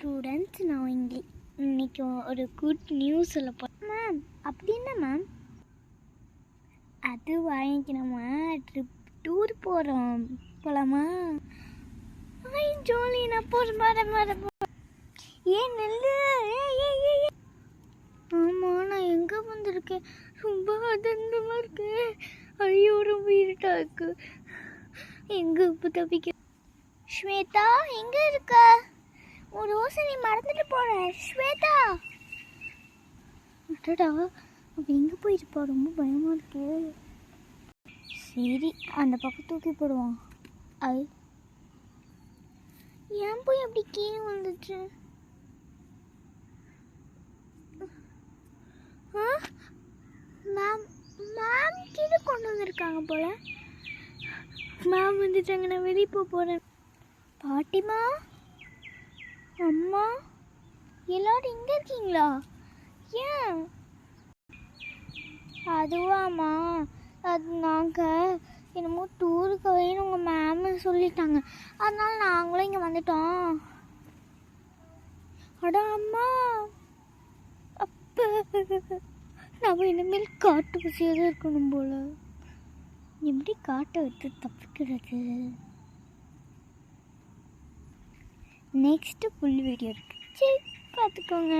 Students, நான் இன்னைக்கு ஒரு குட் நியூஸ் சொல்ல போகிறேன். மேம் அப்படின்னா மேம்? அது வாங்கிக்க நம்ம டூர் போகிறோம், போகலாமா? ஜோலி, நான் போகிறேன். ஏன் நெல்லு? ஆமாம், நான் எங்கே வந்திருக்கேன்? ரொம்ப அதந்தமாக இருக்கு. ஐயோ, ரொம்ப இருட்டாக இருக்கு. எங்கே இப்போ தப்பிக்க? ஸ்வேதா எங்கே இருக்க? ஒரு ரோசனை மறந்துட்டு போகிறேன். ஸ்வேதா, அடடா, அப்போ எங்கே போயிருப்பா? ரொம்ப பயமாக இருக்கு. சரி, அந்த பக்கம் தூக்கி போடுவான். ஏன் போய் அப்படி கீழே வந்துச்சு? மேம் கீழே கொண்டு வந்திருக்காங்க போல. மேம் வந்துட்டாங்க, நான் வெளியே போகிறேன். பாட்டிமா, அம்மா, எல்லாரும் இங்கே இருக்கீங்களா? ஏன்? அதுவாம்மா, அது நாங்கள் என்னமோ டூருக்கு வேணும் உங்கள் மேம் சொல்லிட்டாங்க, அதனால நாங்களும் இங்கே வந்துட்டோம். அட அம்மா, அப்போ நம்ம இனிமேல் காட்டு பசியாக தான் இருக்கணும் போல். எப்படி காட்டை விட்டு தப்பிக்கிறது? நெக்ஸ்ட்டு ஃபுல் வீடியோ இருக்குது, சரி பார்த்துக்கோங்க.